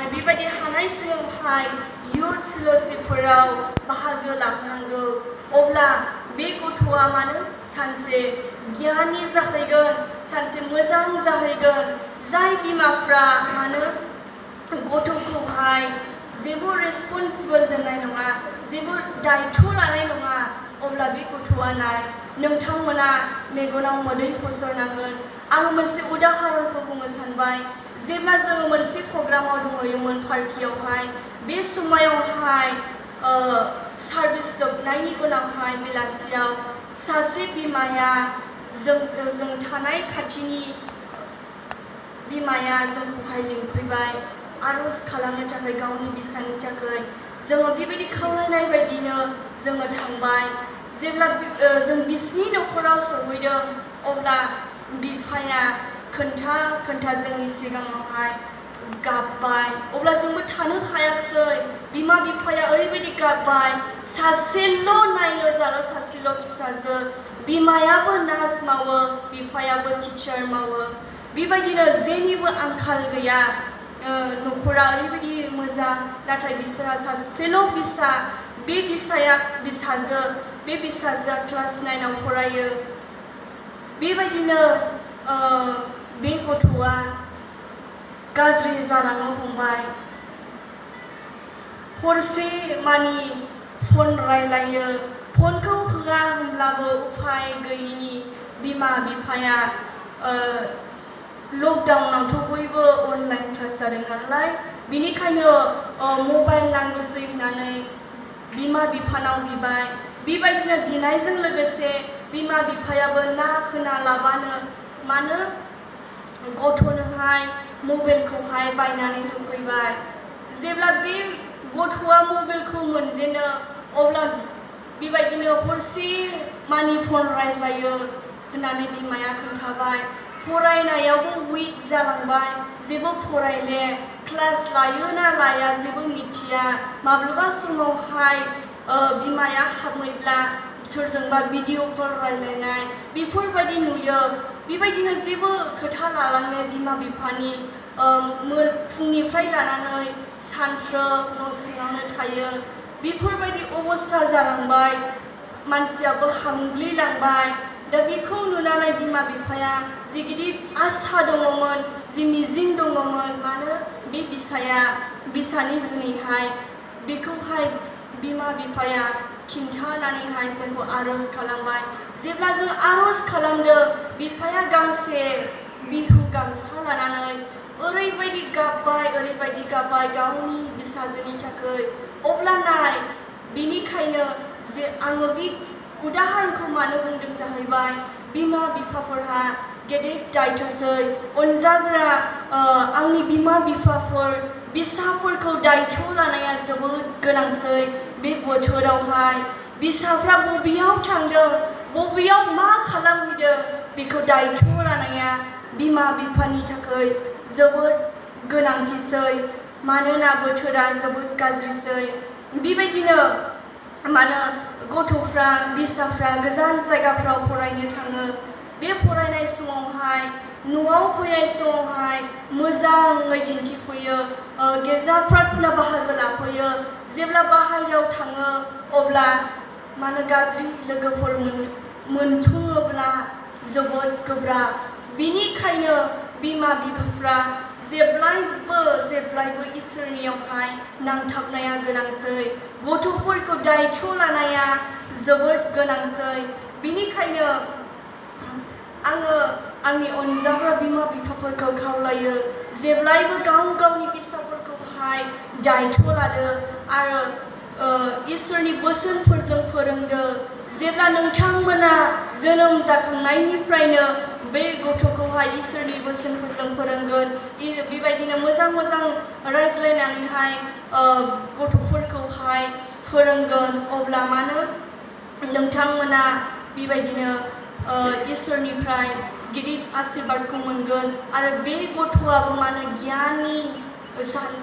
आरो बेबायदि हानाय समावहाय youth fellowshipफोराव बाहागो लाफानांगौ अब्ला बे गथ'आ मानो सानसे गियानि जाहैगोन सानसे मोजां जाहैगोन जाय बिमाफ्रा मानो गथ'खौहाय जेबो रेसपन्सिबल दोननाय नङा जेबो दायित्व लानाय नङा अब्ला बे गथ'आ नाय नोंथांमोना मेगनाव मोदै फसरनांगोन आं मोनसे उदाहरनखौ बुंनो सानबाय जेब्ला जोङो मोनसे प्रग्रामाव दंहैयोमोन पार्कियावहाय बे समायावहाय सार्भिस जोबनायनि उनावहाय बेलासियाव सासे बिमाया जों थानाय खाथिनि बिमाया जोंखौहाय लिंफैबाय आरज खालामनो थाखाय गावनि बिसानि थाखाय जोङो बेबायदि खावलायनाय बायदिनो जोङो थांबाय जेब्ला जों बिसिनि न'खराव सहैदों अब्ला बिफाया खोन्था जोंनि सिगाङावहाय गाबबाय अब्ला जोंबो थानो हायाखिसै बिमा बिफाया ओरैबायदि गाबबाय सासेल' नायल' जाल' सासेल' फिसाजो बिमायाबो नार्स मावो बिफायाबो टिचार मावो बेबायदिनो जेनिबो आंखाल गैया न'खरा ओरैबायदि मोजां नाथाय बिसोरहा सासेल' बिसा बे बिसाजोआ क्लास 9आव फरायो बेबायदिनो बे गथ'आ गाज्रि जालांनो हमबाय हरसे मानि फन रायलायो फनखौ होआ होनब्लाबो उफाय गैयिनि बिमा बिफाया लकडाउनावथ' बयबो अनलाइन क्लास जादों नालाय बिनिखायनो मबाइल नांगौसै होननानै बिमा बिफानाव बिबाय बेबायदिनो बिनायजों लोगोसे बिमा बिफायाबो ना खोनालाबानो मानो गथ'नोहाय मबाइलखौहाय बायनानै होफैबाय जेब्ला बे गथ'आ मबाइलखौ मोनजेनो अब्ला बेबायदिनो हरसे मानि फन रायज्लायो होननानै बिमाया खोन्थाबाय फरायनायावबो उइक जालांबाय जेबो फरायले क्लास लायो ना लाया जेबो मिथिया माब्लाबा समावहाय बिमाया हाबैब्ला सोरजोंबा भिडिअ कल रायलायनाय बेफोरबायदि नुयो बेबायदिनो जेबो खोथा लालांनो बिमा बिफानि फुंनिफ्राय लानानै सानफ्रो न' सिङावनो थायो बेफोरबायदि अबस्था जालांबाय मानसियाबो हामग्लिलांबाय दा बेखौ नुनानै बिमा बिफाया जि गिदिर आसा दङमोन जि मिजिं दङमोन मानो बे बिसानि जुनैहाय बेखौहाय बिमा बिफाया खिन्थानानैहाय जोंखौ आर'ज खालामबाय जेब्ला जों आर'ज खालामदों बिफाया गांसे बिहु गामसा लानानै ओरैबायदि गाबबाय गावनि बिसाजोनि थाखाय अब्ला नाय बिनिखायनो जे आङो बे उदाहरनखौ मानो बुंदों जाहैबाय बिमा बिफाफोरहा गेदेर दायित्वसै अनजाग्रा आंनि बिमा बिफाफोर बिसाफोरखौ दायित्व लानाया जोबोद गोनांसै बे बोथोरावहाय बिसाफ्रा बबेयाव थांदों बबेयाव मा खालामहैदों बेखौ दायित्व लानाया बिमा बिफानि थाखाय जोबोद गोनांथिसै मानोना बोथोरा जोबोद गाज्रिसै बेबायदिनो मानो गथ'फ्रा बिसाफ्रा गोजान जायगाफ्राव फरायनो थाङो बे फरायनाय समावहाय न'आव फैनाय समावहाय मोजाङै दिन्थिफैयो गिर्जा प्रार्थना बाहागो लाफैयो जेब्ला बाहेरायाव थाङो अब्ला मानो गाज्रि लोगोफोर मोनथुङोब्ला जोबोद गोब्राब बिनिखायनो बिमा बिफाफ्रा जेब्लायबो इसोरनियावहाय नांथाबनाया गोनांसै गथ'फोरखौ दायित्व लानाया जोबोद गोनांसै बिनिखायनो आङो आंनि अनजाग्रा बिमा बिफाफोरखौ खावलायो जेब्लायबो गावनि फिसाफोरखौहाय दायित्व लादो आरो इसोरनि बोसोनफोरजों फोरोंदो जेब्ला नोंथांमोना जोनोम जाखांनायनिफ्रायनो बे गथ'खौहाय इसोरनि बोसोनफोरजों फोरोंगोन बेबायदिनो मोजां रायज्लायनानैहाय गथ'फोरखौहाय फोरोंगोन अब्ला मानो नोंथांमोना बेबायदिनो इसोरनिफ्राय गिदिर आशीर्बादखौ मोनगोन आरो बे गथ'आबो मानो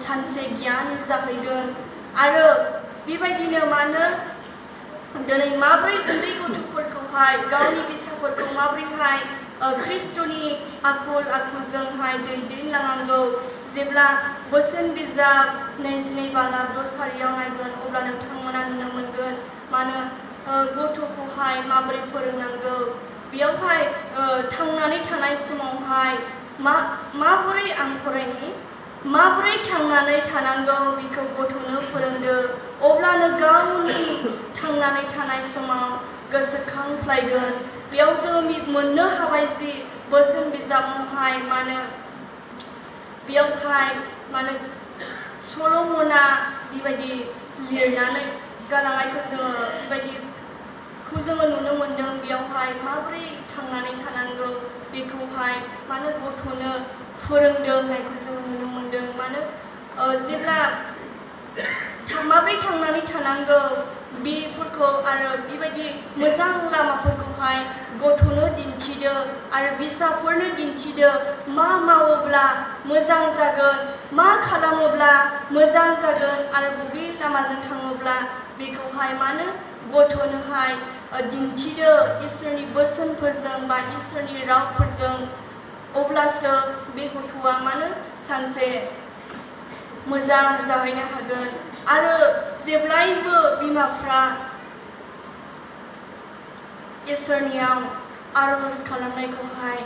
सानसे गियानि जाहैगोन आरो बेबायदिनो मानो दिनै माब्रै उन्दै गथ'फोरखौहाय गावनि फिसाफोरखौ माब्रैहाय ख्रिस्ट'नि आखल आखुजोंहाय दैदेनलांनांगौ जेब्ला बोसोन बिजाब 22 बालाब 6 सारियाव नायगोन अब्ला नोंथांमोना नुनो मोनगोन मानो गथ'खौहाय माबोरै फोरोंनांगौ बेयावहाय थांनानै थानाय समावहाय माबोरै आं फरायनि माबोरै थांनानै थानांगौ बेखौ गथ'नो फोरोंदो अब्लानो गावनि थांनानै थानाय समाव गोसोखांफ्लायगोन बेयाव जोङो मोननो हाबाय जि बोसोन बिजाबावहाय मानो बेयावहाय मानो सल'मना बेबायदि लिरनानै गालांनायखौ जोङो बेबायदिखौ जोङो नुनो मोनदों बेयावहाय माबोरै थांनानै थानांगौ बेखौहाय मानो गथ'नो फोरोंदों होननायखौ जोङो नुनो मोनदों मानो जेब्ला माबोरै थांनानै थानांगौ बेफोरखौ आरो बेबायदि मोजां लामाफोरखौहाय गथ'नो दिन्थिदो आरो बिसाफोरनो दिन्थिदो मा मावोब्ला मोजां जागोन मा खालामोब्ला मोजां जागोन आरो बबे लामाजों थाङोब्ला बेखौहाय मानो गथ'नोहाय दिन्थिदो इसोरनि बोसोनफोरजों बा इसोरनि रावफोरजों अब्लासो बे गथ'आ मानो सानसे मोजां जाहैनो हागोन आरो जेब्लायबो बिमाफ्रा इसोरनियाव आरज खालामनायखौहाय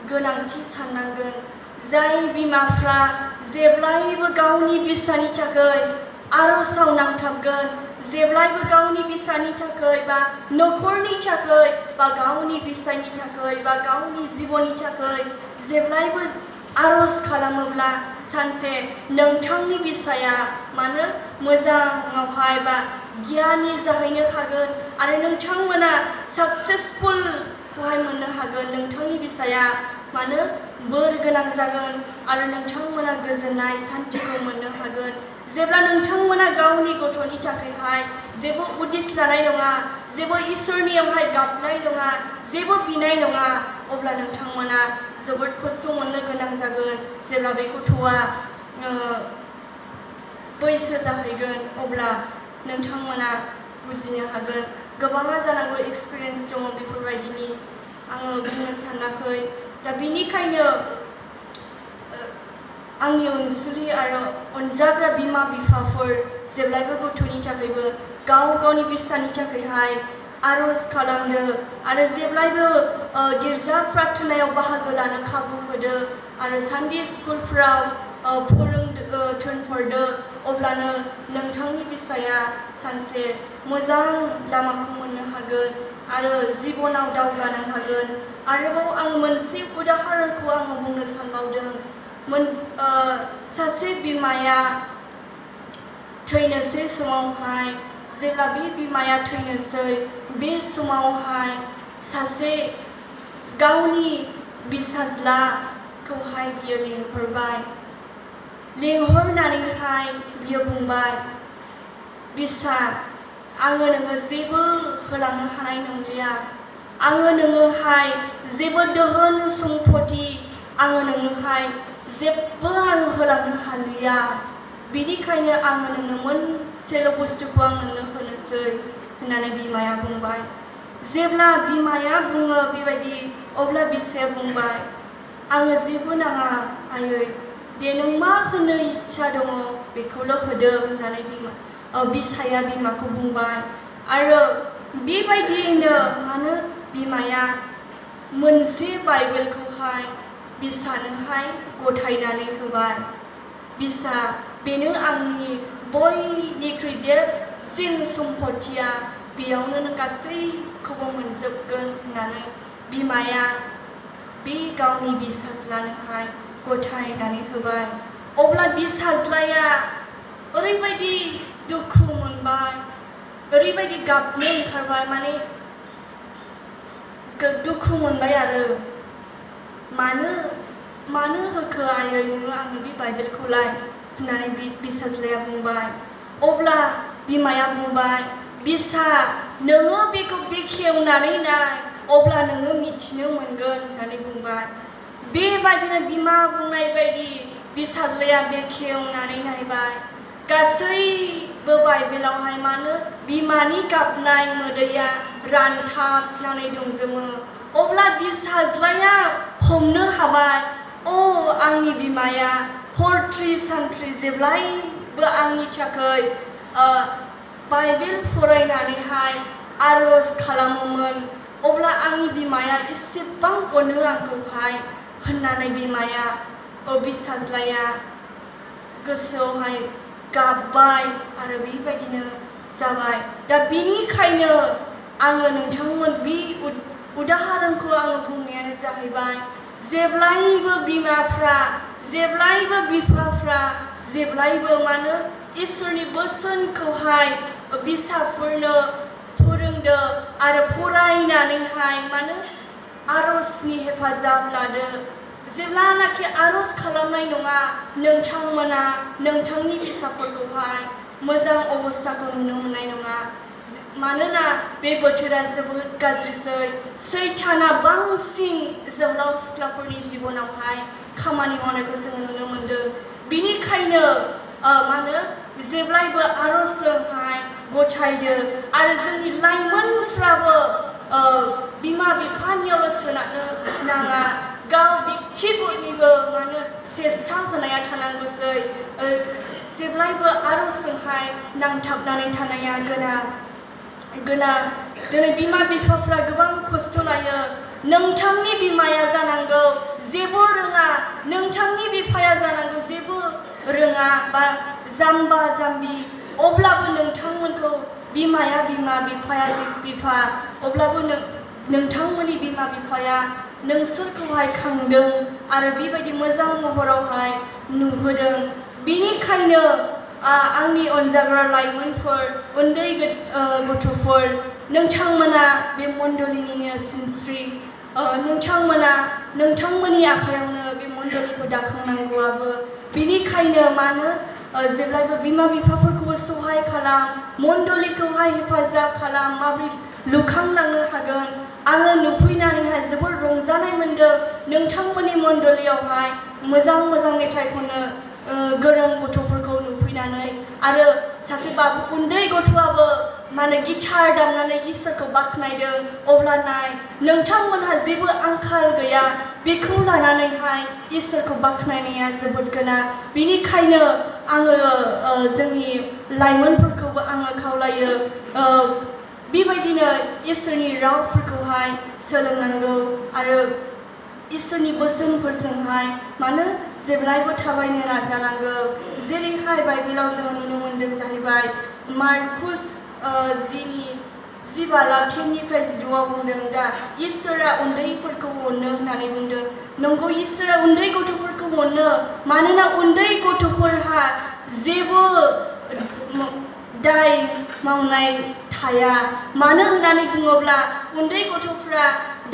गोनांथि साननांगोन जाय बिमाफ्रा जेब्लायबो गावनि बिसानि थाखाय आरजआव नांथाबगोन जेब्लायबो गावनि बिसानि थाखाय बा नखरनि थाखाय बा गावनि बिसानि थाखाय बा गावनि जिबननि थाखाय जेब्लायबो आरज खालामोब्ला सानसे नोंथांनि बिसाया मानो मोजाङावहाय बा गियानि जाहैनो हागोन आरो नोंथांमोना साक्सेसफुलखौहाय मोननो हागोन नोंथांनि बिसाया मानो बोर गोनां जागोन आरो नोंथांमोना गोजोननाय सान्थिखौ मोननो हागोन जेब्ला नोंथांमोना गावनि गथ'नि थाखायहाय जेबो उदिस लानाय नङा जेबो इसोरनियावहाय गाबनाय नङा जेबो बिनाय नङा अब्ला नोंथांमोना जोबोद खस्थ' मोननो गोनां जागोन जेब्ला बे गथ'आ बैसो जाहैगोन अब्ला नोंथांमोना बुजिनो हागोन गोबाङा जानांगौ एक्सपिरियेन्स दङ बेफोरबायदिनि आङो बुंनो सानाखै दा बिनिखायनो आंनि अनसुलि आरो अनजाग्रा बिमा बिफाफोर जेब्लायबो गथ'नि थाखायबो गावनि बिसानि थाखायहाय आरज खालामदो आरो जेब्लायबो गिर्जा प्रार्थनायाव बाहागो लानो खाबु होदो आरो सानडे स्कुलफ्राव थोनहरदो अब्लानो नोंथांनि बिसाया सानसे मोजां लामाखौ मोननो हागोन आरो जिबनाव दावगानो हागोन आरोबाव आं मोनसे उदाहरनखौ आङो बुंनो सानबावदों सासे बिमाया थैनोसै समावहाय जेब्ला बे बिमाया थैनोसै बे समावहाय सासे गावनि बिसाज्लाखौहाय बियो लिंहरबाय लिंहरनानैहाय बियो बुंबाय बिसा आङो नोङो जेबो होलांनो हानाय नंलिया आङो नोङोहाय जेबो दोहोन सम्पति आङो नोङोहाय जेबो आं होलांनो हालिया बिनिखायनो आङो नोंनो मोनसेल' बुस्थुखौ आं नोंनो होनोसै होननानै बिमाया बुंबाय जेब्ला बिमाया बुङो बेबायदि अब्ला बिसाया बुंबाय आङो जेबो नाङा आयै दे नों मा होनो इच्छा दङ बेखौल' होदो होननानै बिसाया बिमाखौ बुंबाय आरो बेबायदियैनो मानो बिमाया मोनसे बाइबेलखौहाय बिसानोहाय गथायनानै होबाय बिसा बेनो आंनि बयनिख्रुइ देरसिन सम्पतिया बेयावनो नों गासैखौबो मोनजोबगोन होननानै बिमाया बे गावनि बिसाज्लानोहाय गथायनानै होबाय अब्ला बिसाज्लाया ओरैबायदि दुखु मोनबाय ओरैबायदि गाबनो ओंखारबाय माने दुखु मोनबाय आरो मानो होखो आयै नोङो आंनो बे बाइबेलखौलाय होननानै बिसाज्लाया बुंबाय अब्ला बिमाया बुंबाय बिसा नोङो बेखौ बेखेवनानै नाय अब्ला नोङो मिथिनो मोनगोन होननानै बुंबाय बेबायदिनो बिमा बुंनाय बायदि बिसाज्लाया बेखेवनानै नायबाय गासैबो बाइबेलावहाय मानो बिमानि गाबनाय मोदैया रानथाबनानै दंजोबो अब्ला बिसाज्लाया हमनो हाबाय आंनि बिमाया हरथ्रि सानथ्रि जेब्लायबो आंनि थाखाय बाइबेल फरायनानैहाय आरज खालामोमोन अब्ला आंनि बिमाया एसेबां अनो आंखौहाय होननानै बिमाया बिसाज्लाया गोसोआवहाय गाबबाय आरो बेबायदिनो जाबाय दा बिनिखायनो आङो नोंथांमोन बे उदाहरनखौ आङो बुंनायानो जाहैबाय जेब्लायबो बिमाफ्रा जेब्लायबो बिफाफ्रा जेब्लायबो मानो इसोरनि बोसोनखौहाय फिसाफोरनो फोरोंदो आरो फरायनानैहाय मानो आरजनि हेफाजाब लादो जेब्लानाखि आरज खालामनाय नङा नोंथांमोना नोंथांनि फिसाफोरखौहाय मोजां अबस्थाखौ नुनो मोननाय नङा मानोना बे बोथोरा जोबोद गाज्रिसै सैताना बांसिन जोहोलाव सिख्लाफोरनि जिबनावहाय खामानि मावनायखौ जोङो नुनो मोनदों बिनिखायनो मानो जेब्लायबो आरजजोंहाय गथायदो आरो जोंनि लाइमोनफ्राबो बिमा बिफानियावल' सोनारनो नाङा गाव व्यक्तिगतनिबो मानो सेस्था होनाया थानांगौसै जेब्लायबो आरजजोंहाय नांथाबनानै थानाया गोनां दिनै बिमा बिफाफ्रा गोबां खस्थ' लायो नोंथांनि बिमाया जानांगौ जेबो रोङा नोंथांनि बिफाया जानांगौ जेबो रोङा बा जाम्बा जाम्बि अब्लाबो नोंथांमोनखौ बिमाया बिमा बिफाया बिफा अब्लाबो नोंथांमोननि बिमा बिफाया नोंसोरखौहाय खांदों आरो बेबायदि मोजां महरावहाय नुहोदों बिनिखायनो आंनि अनजाग्रा लाइमोनफोर उन्दै गथ'फोर नोंथांमोना बे मण्डलिनिनो सिनस्रि नोंथांमोना नोंथांमोननि आखायावनो बे मण्डलिखौ दाखांनांगौआबो बिनिखायनो मानो जेब्लायबो बिमा बिफाफोरखौबो सहाय खालाम मण्डलिखौहाय हेफाजाब खालाम माबोरै लुखांलांनो हागोन आङो नुफैनानैहाय जोबोर रंजानाय मोनदों नोंथांमोननि मण्डलियावहाय मोजां मोजां मेथाइ खननो गोरों गथ'फोरखौ नुफैनानै आरो सासे उन्दै गथ'आबो माने गिटार दामनानै इसोरखौ बाख्नायदों अब्ला नाय नोंथांमोनहा जेबो आंखाल गैया बेखौ लानानैहाय इसोरखौ बाख्नायनाया जोबोद गोनां बिनिखायनो आङो जोंनि लाइमोनफोरखौबो आङो खावलायो बेबायदिनो इसोरनि रावफोरखौहाय सोलोंनांगौ आरो इसोरनि बोसोनफोरजोंहाय मानो जेब्लायबो थाबायनो नाजानांगौ जेरैहाय बाइबेलाव जोङो नुनो मोनदों जाहैबाय मार्कुस 10:10निफ्राय 16 बुंदों दा इसोरा उन्दैफोरखौ अनो होननानै बुंदों नंगौ इसोरा उन्दै गथ'फोरखौ अनो मानोना उन्दै गथ'फोरहा जेबो दाय मावनाय थाया मानो होननानै बुङोब्ला उन्दै गथ'फ्रा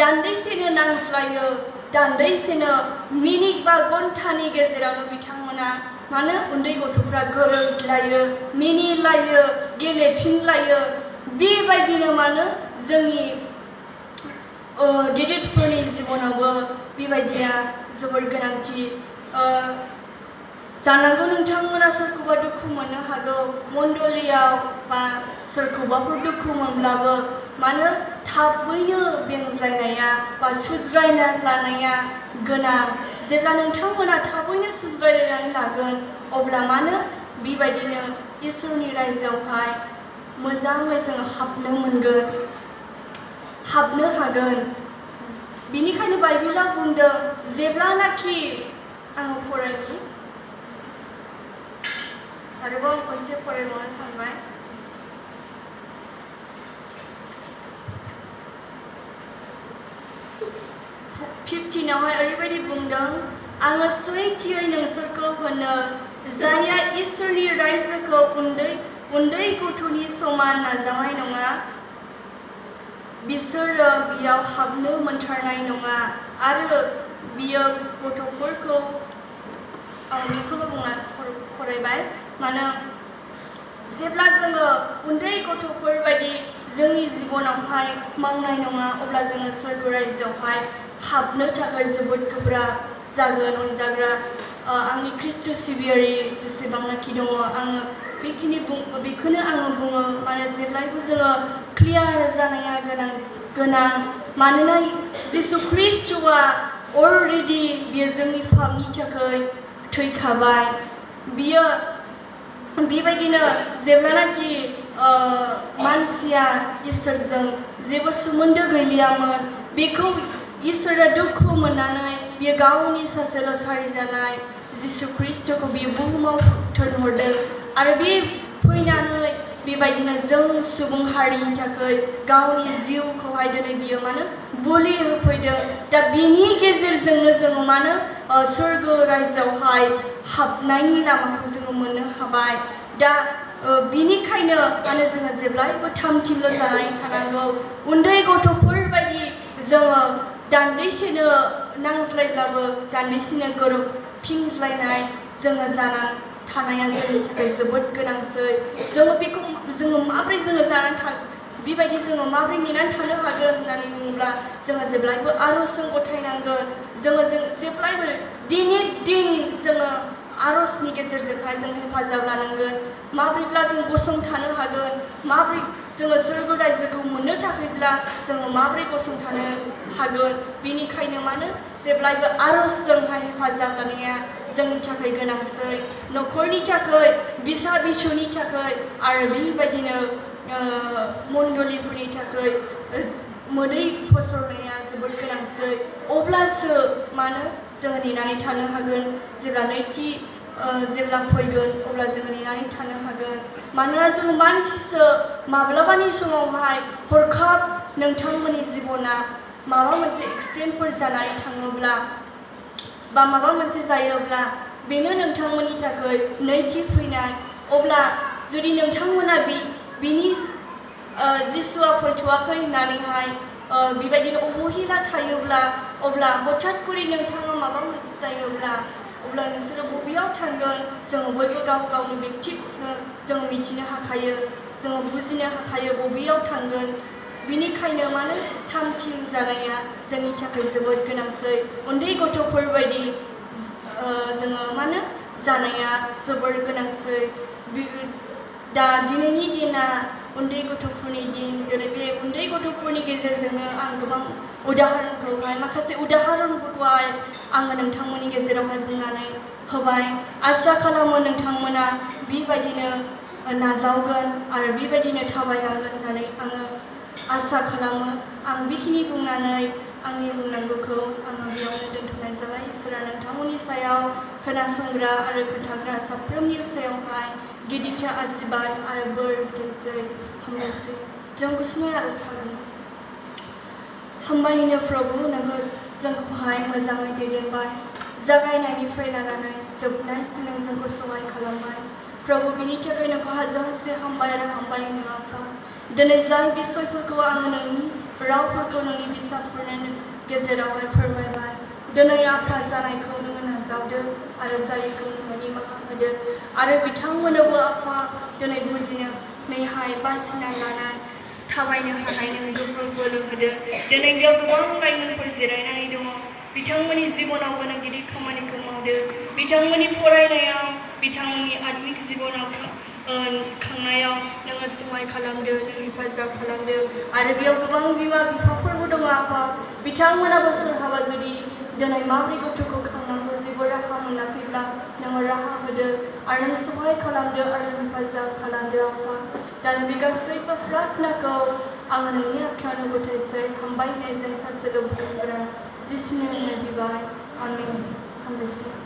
दान्दैसेनो नांज्लायो दान्दैसेनो मिनिट बा घन्टानि गेजेरावनो बिथांमोना मानो उन्दै गथ'फ्रा गोरोबलायो मिनिलायो गेलेफिनलायो बेबायदिनो मानो जोंनि गेदेरफोरनि जिबनावबो बेबायदिया जोबोर गोनांथि जानांगौ नोंथांमोना सोरखौबा दुखु मोननो हागौ मण्डलियाव बा सोरखौबाफोर दुखु मोनब्लाबो मानो थाबैनो बेंज्लायनाया बा सुज्रायना लानाया गोनां जेब्ला नोंथांमोना थाबैनो सुज्रायनानै लागोन अब्ला मानो बेबायदिनो इसोरनि रायजोआवहाय मोजाङै जोङो हाबनो हागोन बिनिखायनो बाइबेलाव बुंदों जेब्लानाखि आङो फरायनि आरोबाव खनसे फरायबावनो सानबाय फिफ्टिनावहाय ओरैबायदि बुंदों आङो सैथोयै नोंसोरखौ होनो जायहा इसोरनि रायजोखौ उन्दै गथ'नि समान नाजावनाय नङा बिसोरो बेयाव हाबनो मोनथारनाय नङा आरो बियो गथ'फोरखौ आं बेखौबो बुंना फरायबाय मानो जेब्ला जोङो उन्दै गथ'फोर बायदि जोंनि जिबनावहाय मावनाय नङा अब्ला जोङो सोरगो रायजोआवहाय हाबनो थाखाय जोबोद गोब्राब जागोन अनजाग्रा आंनि ख्रिस्ट सिबियारि जेसेबांनाखि दङ आङो बेखौनो आङो बुङो माने जेब्लायबो जोङो क्लियार जानाया गोनां मानोना जिसु ख्रिस्टआ अलरेडि बियो जोंनि पापनि थाखाय थैखाबाय बियो बेबायदिनो जेब्लानाखि मानसिया इसोरजों जेबो सोमोन्दो गैलियामोन बेखौ इसोरा दुखु मोननानै बियो गावनि सासेल' सारिजानाय जिसु ख्रिस्टखौ बियो बुहुमाव थिनहरदों आरो बे फैनानै बेबायदिनो जों सुबुं हारिनि थाखाय गावनि जिउखौहाय दिनै बियो मानो बोलि होफैदों दा बिनि गेजेरजोंनो जोङो मानो स्वर्ग रायजोआवहाय हाबनायनि लामाखौ जोङो मोननो हाबाय दा बिनिखायनो माने जोङो जेब्लायबो थामथिमल' जानानै थानांगौ उन्दै गथ'फोरबायदि जोङो दान्दिसेनो नांज्लायब्लाबो दान्दिसेनो गोरोबफिनज्लायनाय जोङो जानानै थानाया जोंनि थाखाय जोबोद गोनांसै जोङो बेखौ जोङो माबोरै जोङो जानानै बेबायदि जोङो माबोरै नेनानै थानो हागोन होननानै बुङोब्ला जोङो जेब्लायबो आर'जजों गथायनांगोन जोङो जेब्लायबो दिनै दिन जोङो आर'जनि गेजेरजोंहाय जों हेफाजाब लानांगोन माबोरैब्ला जों गसंथानो हागोन माबोरै जोङो स्वर्ग रायजोखौ मोननो थाखायब्ला जोङो माबोरै गसंथानो हागोन बेनिखायनो मानो जेब्लायबो आर'जजोंहाय हेफाजाब लानाया जोंनि थाखाय गोनांसै न'खरनि थाखाय बिसा बिसौनि थाखाय आरो बेबायदिनो मण्डलिफोरनि थाखाय मोदै फसरनाया जोबोद गोनांसै अब्लासो मानो जोङो नेनानै थानो हागोन जेब्ला फैगोन अब्ला जोङो नेनानै थानो हागोन मानोना जोङो मानसिसो माब्लाबानि समावहाय हरखाब नोंथांमोननि जिबना माबा मोनसे एक्सिडेन्टफोर जानानै थाङोब्ला बा माबा मोनसे जायोब्ला बेनो नोंथांमोननि थाखाय नैथि फैनाय अब्ला जुदि नोंथांमोना बिनि जिसुआ फैथ'वाखै होननानैहाय बेबायदिनो अबहेला थायोब्ला अब्ला हठात करि नोंथाङा माबा मोनसे जायोब्ला अब्ला नोंसोरो बबेयाव थांगोन जोङो बयबो गाव गावनि बेक्तिखौनो जों मिथिनो हाखायो जोङो बुजिनो हाखायो बबेयाव थांगोन बिनिखायनो मानो थामथिम जानाया जोंनि थाखाय जोबोद गोनांसै उन्दै गथ'फोरबायदि जोङो मानो जानाया जोबोद गोनांसै दा दिनैनि दिना उन्दै गथ'फोरनि दिन दिनै बे उन्दै गथ'फोरनि गेजेरजोंनो आं गोबां उदाहरनखौहाय माखासे उदाहरनफोरखौहाय आङो नोंथांमोननि गेजेरावहाय बुंनानै होबाय आसा खालामो नोंथांमोना बेबायदिनो नाजावगोन आरो बेबायदिनो थाबायलांगोन होननानै आङो आसा खालामो आं बेखिनि बुंनानै आंनि बुंनांगौखौ आङो बेयावनो दोनथ'नाय जाबाय इसोरा नोंथांमोननि सायाव खोनासंग्रा आरो खोन्थाग्रा साफ्रोमनि सायावहाय गिदिरथार आशीर्बाद आरो बोर होथोंसै हामबायसै जों गुसुङै आर'ज खालामो हामबायनो प्रभु नोङो जोंखौहाय मोजाङै दैदेनबाय जागायनायनिफ्राय लानानै जोबनायसिम नों जोंखौ सहाय खालामबाय प्रभु बिनि थाखाय नोंखौ हाजासे हामबाय आरो हामबाय होनो आफा दिनै जाय बिसयफोरखौ आङो नोंनि रावफोरखौ नोंनि बिसाफोरनि गेजेरावहाय फोरमायबाय दिनै आफा जानायखौ नोङो नाजावदो आरो जायैखौ नोङो निमाहा होदो आरो बिथांमोननोबो आफा दिनै बुजिनो नैहाय बासिना लानाय थाबायनो हानाय नोङो गोहो बोलो होदो दिनै बेयाव गोबां लाइमोनफोर जिरायनानै दङ बिथांमोननि जिबनावबो नों गिदिर खामानिखौ मावदो बिथांमोननि फरायनायाव बिथांमोननि आत्मिक जिबनाव खांनायाव नोङो सहाय खालामदो नों हेफाजाब खालामदो आरो बेयाव गोबां बिमा बिफाफोरबो दङ आफा बिथांमोनाबो सोरहाबा जुदि दिनै माबोरै गथ'खौ खांनांगौ जेबो राहा मोनाखैब्ला नोङो राहा होदो आरो नों सहाय खालामदो आरो हेफाजाब खालामदो आफा दा बे गासैबो प्रार्थनाखौ आङो नोंनि आखायावनो गथायसै हामबायनायजों सासेल' बुंग्रा जिसुनि मुङै बिबाय आमेन हामबायसै